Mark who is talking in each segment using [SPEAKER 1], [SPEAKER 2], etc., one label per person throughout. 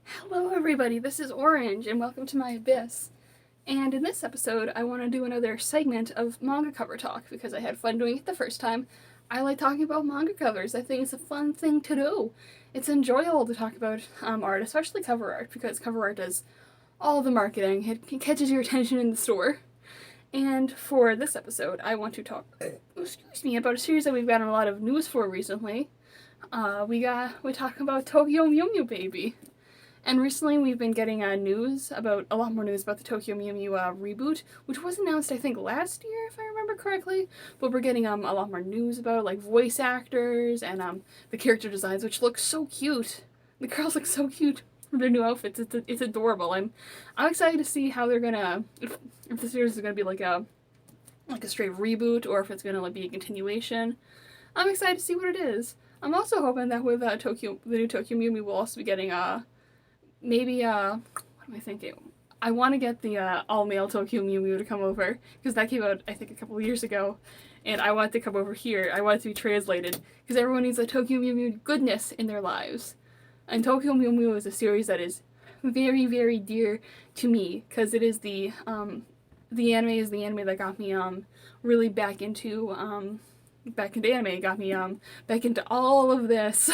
[SPEAKER 1] Hello everybody, this is Orange and welcome to my Abyss. And in this episode, I want to do another segment of manga cover talk because I had fun doing it the first time. I like talking about manga covers. I think it's a fun thing to do. It's enjoyable to talk about art, especially cover art, because cover art does all the marketing. It catches your attention in the store. And for this episode, I want to talk, about a series that we've gotten a lot of news for recently. We talk about Tokyo Mew Mew Baby. And recently we've been getting a lot more news about the Tokyo Mew Mew reboot, which was announced I think last year if I remember correctly. But we're getting a lot more news about it, like voice actors and the character designs, which look so cute. The girls look so cute with their new outfits. It's adorable. I'm excited to see how they're gonna if the series is gonna be like a straight reboot or if it's gonna be a continuation. I'm excited to see what it is. I'm also hoping that with the new Tokyo Mew Mew, we'll also be getting maybe, what am I thinking? I want to get the all-male Tokyo Mew Mew to come over, because that came out, I think, a couple of years ago, and I want it to come over here. I want it to be translated, because everyone needs a Tokyo Mew Mew goodness in their lives. And Tokyo Mew Mew is a series that is very, very dear to me, because it is the anime is the anime that got me really back into anime. It got me back into all of this.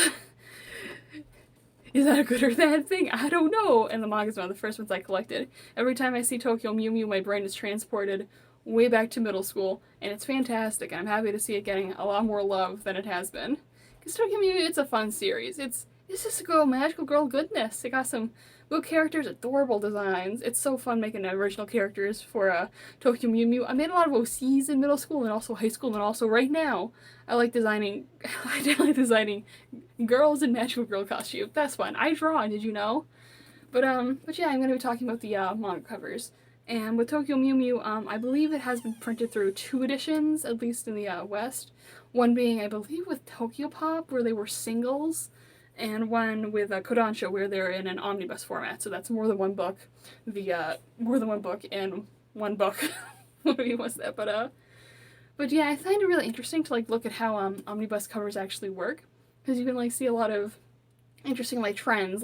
[SPEAKER 1] Is that a good or bad thing? I don't know. And the manga is one of the first ones I collected. Every time I see Tokyo Mew Mew, my brain is transported way back to middle school, and it's fantastic. I'm happy to see it getting a lot more love than it has been. Because Tokyo Mew Mew, it's a fun series. It's just a magical girl goodness. It got some good characters, adorable designs. It's so fun making original characters for Tokyo Mew Mew. I made a lot of OCs in middle school and also high school and also right now. I like designing girls in magical girl costume. That's fun. I draw, did you know? But yeah, I'm gonna be talking about the manga covers. And with Tokyo Mew Mew, I believe it has been printed through 2 editions, at least in the West. One being, I believe, with Tokyo Pop, where they were singles, and one with Kodansha, where they're in an omnibus format. So that's more than one book. More than one book in one book. What was that? But yeah, I find it really interesting to look at how omnibus covers actually work, because you can see a lot of interesting trends.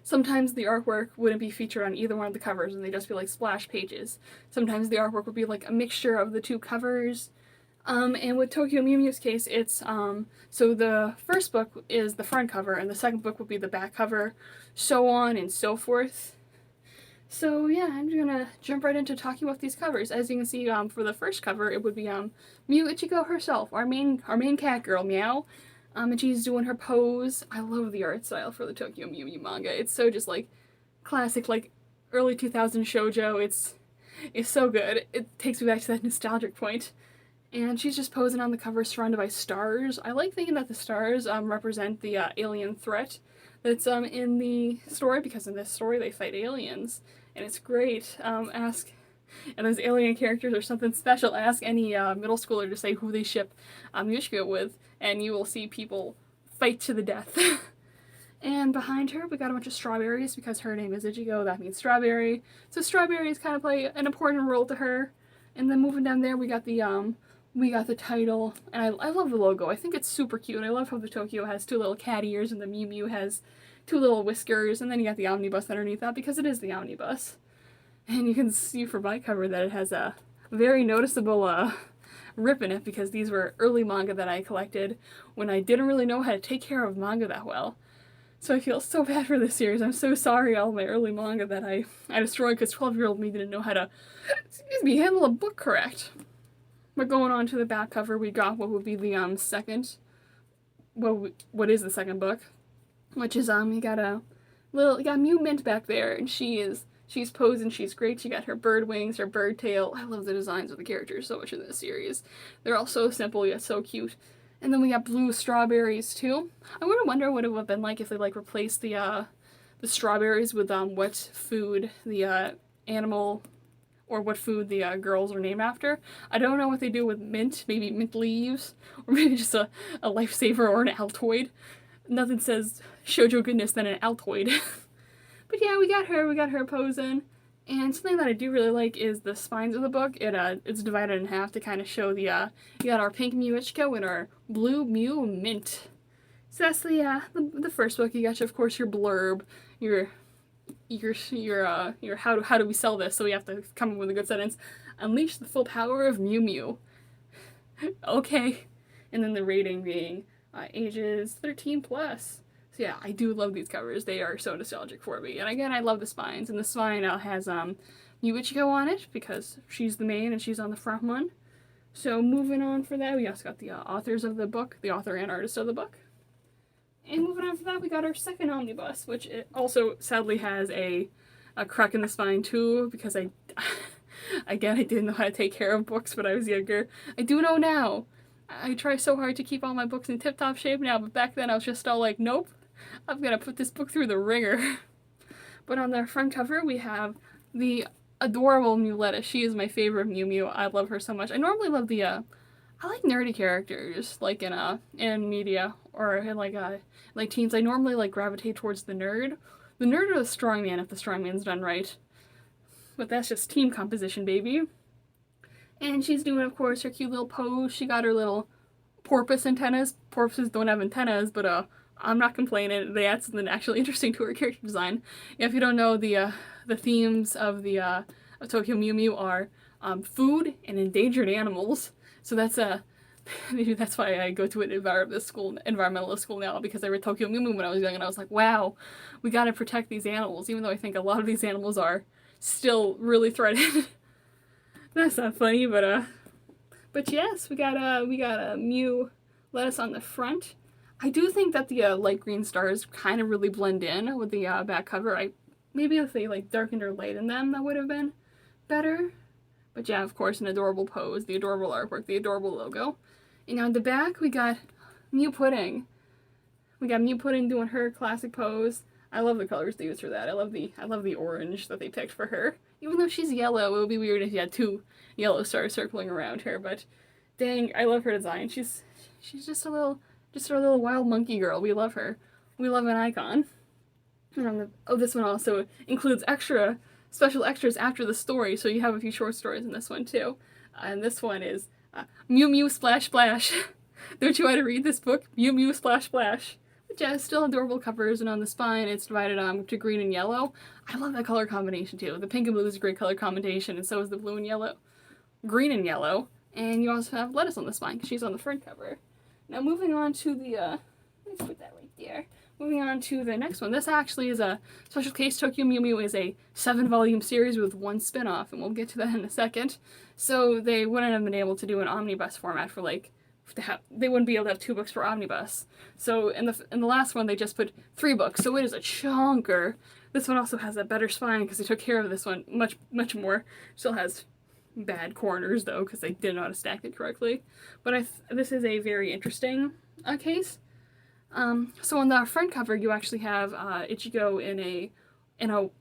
[SPEAKER 1] Sometimes the artwork wouldn't be featured on either one of the covers, and they'd just be splash pages. Sometimes the artwork would be a mixture of the 2 covers. And with Tokyo Mew Mew's case, it's so the first book is the front cover, and the second book would be the back cover, so on and so forth. So yeah, I'm just gonna jump right into talking about these covers. As you can see, for the first cover, it would be Miu Ichigo herself, our main cat girl, Meow. And she's doing her pose. I love the art style for the Tokyo Mew Mew manga. It's so just classic, early 2000s shoujo. It's so good. It takes me back to that nostalgic point. And she's just posing on the cover surrounded by stars. I like thinking that the stars represent the alien threat that's in the story, because in this story they fight aliens. And it's great. And those alien characters are something special. Ask any middle schooler to say who they ship Yushiko with, and you will see people fight to the death. And behind her, we got a bunch of strawberries, because her name is Ichigo, that means strawberry. So strawberries kind of play an important role to her. And then moving down there, we got the title, and I love the logo. I think it's super cute. I love how the Tokyo has 2 little cat ears, and the Mew Mew has 2 little whiskers, and then you got the omnibus underneath that, because it is the omnibus. And you can see from my cover that it has a very noticeable rip in it, because these were early manga that I collected when I didn't really know how to take care of manga that well. So I feel so bad for this series. I'm so sorry all my early manga that I destroyed, because 12-year-old me didn't know how to, handle a book correct. But going on to the back cover, we got what would be the second, what is the second book, which is you got Mew Mint back there, and she's posing, she's great. She got her bird wings, her bird tail. I love the designs of the characters so much in this series. They're all so simple yet so cute. And then we got blue strawberries too. I wonder what it would have been like if they replaced the strawberries with what food the animal, or what food the girls are named after. I don't know what they do with mint. Maybe mint leaves, or maybe just a lifesaver or an Altoid. Nothing says shoujo goodness than an Altoid. But yeah, we got her posing. And something that I do really like is the spines of the book. It's divided in half to kind of show the, you got our pink Mew Ichigo and our blue Mew Mint. So that's the first book. You got, of course, your blurb, your how do we sell this? So we have to come up with a good sentence. Unleash the full power of Mew Mew. Okay. And then the rating being ages 13 plus. So yeah, I do love these covers. They are so nostalgic for me. And again, I love the spines. And the spine has Mew Ichigo on it because she's the main and she's on the front one. So moving on for that, we also got the authors of the book, the author and artist of the book. And moving on for that, we got our second omnibus, which it also sadly has a crack in the spine too, because again, I didn't know how to take care of books when I was younger. I do know now. I try so hard to keep all my books in tip-top shape now, but back then I was just all like, nope, I'm gonna put this book through the ringer. But on the front cover, we have the adorable Mewletta. She is my favorite Mew Mew. I love her so much. I normally love the, I like nerdy characters, like in media, or in like teens. I normally like gravitate towards the nerd. The nerd or the strongman if the strongman's done right. But that's just team composition, baby. And she's doing, of course, her cute little pose. She got her little porpoise antennas. Porpoises don't have antennas, but I'm not complaining. They add something actually interesting to her character design. If you don't know, the themes of of Tokyo Mew Mew are food and endangered animals. So that's maybe that's why I go to an environmentalist school now, because I read Tokyo Mew Mew when I was young, and I was like, wow, we gotta protect these animals, even though I think a lot of these animals are still really threatened. That's not funny, but yes, we got a Mew lettuce on the front. I do think that the light green stars kind of really blend in with the back cover. Maybe if they like darkened or lightened them, that would have been better. But yeah, of course, an adorable pose, the adorable artwork, the adorable logo. And on the back, we got Mew Pudding. We got Mew Pudding doing her classic pose. I love the colors they used for that. I love the orange that they picked for her. Even though she's yellow, it would be weird if you had two yellow stars circling around her. But dang, I love her design. She's just a little wild monkey girl. We love her. We love an icon. And this one also includes special extras after the story, so you have a few short stories in this one too. And this one is Mew Mew Splash Splash. Don't you want to read this book? Mew Mew Splash Splash. Which has still adorable covers, and on the spine it's divided to green and yellow. I love that color combination too. The pink and blue is a great color combination, and so is the blue and yellow. Green and yellow. And you also have lettuce on the spine, because she's on the front cover. Now moving on to the, let's put that right there. Moving on to the next one. This actually is a special case. Tokyo Mew Mew is a 7-volume series with one spin-off, and we'll get to that in a second. So they wouldn't have been able to do an omnibus format for they wouldn't be able to have 2 books for omnibus. So in the last one they just put 3 books, so it is a chunker. This one also has a better spine because they took care of this one much more. Still has bad corners though because they didn't know how to stack it correctly. But this is a very interesting case. So on the front cover, you actually have Ichigo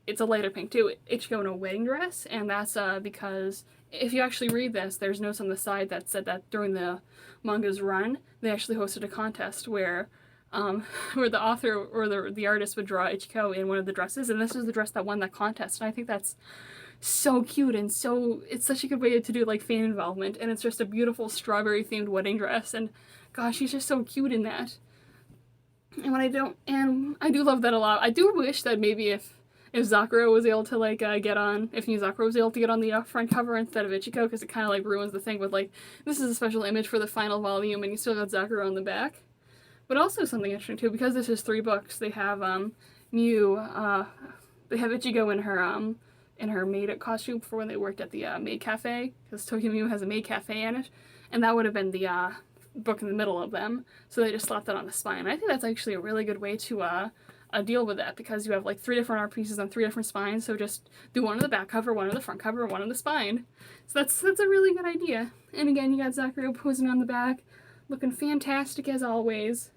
[SPEAKER 1] it's a lighter pink too, Ichigo in a wedding dress, and that's because if you actually read this, there's notes on the side that said that during the manga's run, they actually hosted a contest where the author or the artist would draw Ichigo in one of the dresses, and this is the dress that won that contest, and I think that's so cute, and it's such a good way to do like fan involvement, and it's just a beautiful strawberry themed wedding dress, and gosh, she's just so cute in that. And I do love that a lot. I do wish that maybe if Sakura was able to if New Sakura was able to get on the front cover instead of Ichigo, because it kind of like ruins the thing with this is a special image for the final volume and you still got Sakura on the back. But also something interesting too, because this is 3 books, they have they have Ichigo in her maid costume for when they worked at the maid cafe, because Tokyo Mew has a maid cafe in it, and that would have been the book in the middle of them, so they just slapped that on the spine. I think that's actually a really good way to deal with that, because you have 3 different art pieces on 3 different spines, so just do one on the back cover, one on the front cover, one on the spine. So that's a really good idea. And again, you got Sakura posing on the back, looking fantastic as always.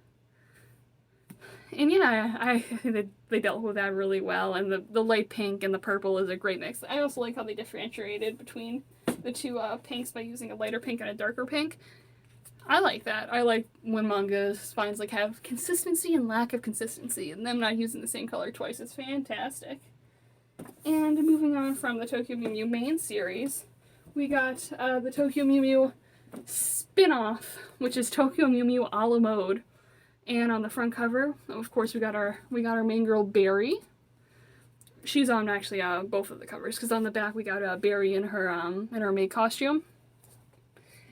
[SPEAKER 1] And yeah, I think they dealt with that really well, and the light pink and the purple is a great mix. I also like how they differentiated between the 2 pinks by using a lighter pink and a darker pink. I like that. I like when manga spines have consistency and lack of consistency, and them not using the same color twice is fantastic. And moving on from the Tokyo Mew Mew main series, we got the Tokyo Mew Mew spin-off, which is Tokyo Mew Mew a la mode. And on the front cover, of course, we got our main girl Berry. She's on actually both of the covers, because on the back we got Berry in her maid costume,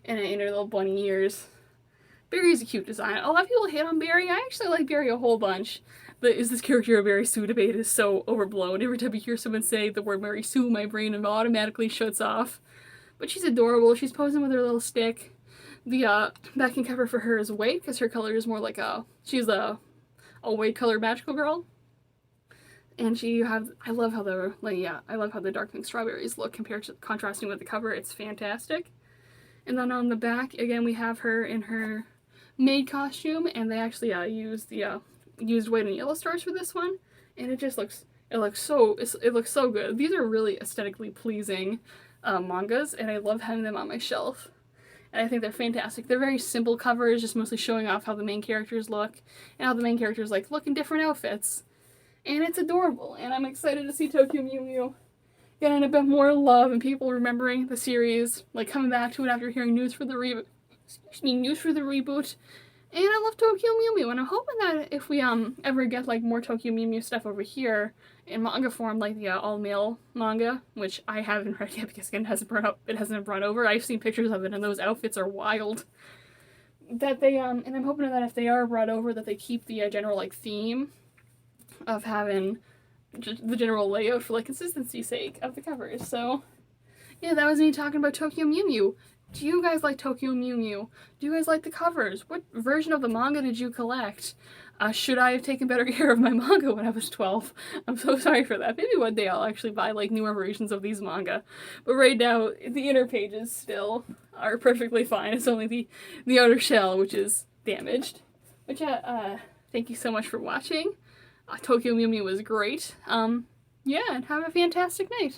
[SPEAKER 1] and in her little bunny ears. Berry's a cute design. A lot of people hate on Berry. I actually like Berry a whole bunch. But is this character a Mary Sue debate is so overblown. Every time I hear someone say the word Mary Sue, my brain automatically shuts off. But she's adorable. She's posing with her little stick. The backing cover for her is white, because her color is more like she's a white color magical girl. And I love how the dark pink strawberries look compared to contrasting with the cover. It's fantastic. And then on the back, again, we have her in her maid costume, and they actually used white and yellow stars for this one, and it looks so good. These are really aesthetically pleasing mangas, and I love having them on my shelf. And I think they're fantastic. They're very simple covers, just mostly showing off how the main characters look, and how the main characters look in different outfits. And it's adorable, and I'm excited to see Tokyo Mew Mew getting a bit more love and people remembering the series, like coming back to it after hearing news for the reboot. And I love Tokyo Mew Mew, and I'm hoping that if we ever get like more Tokyo Mew Mew stuff over here in manga form, like the all-male manga, which I haven't read yet because again it hasn't been run over. I've seen pictures of it, and those outfits are wild. That they and I'm hoping that if they are brought over, that they keep the general like theme of having the general layout for like consistency's sake of the covers. So yeah, that was me talking about Tokyo Mew Mew. Do you guys like Tokyo Mew Mew? Do you guys like the covers? What version of the manga did you collect? Should I have taken better care of my manga when I was 12? I'm so sorry for that. Maybe one day I'll actually buy like newer versions of these manga. But right now, the inner pages still are perfectly fine. It's only the outer shell which is damaged. But yeah, thank you so much for watching. Tokyo Mew Mew was great. Yeah, and have a fantastic night.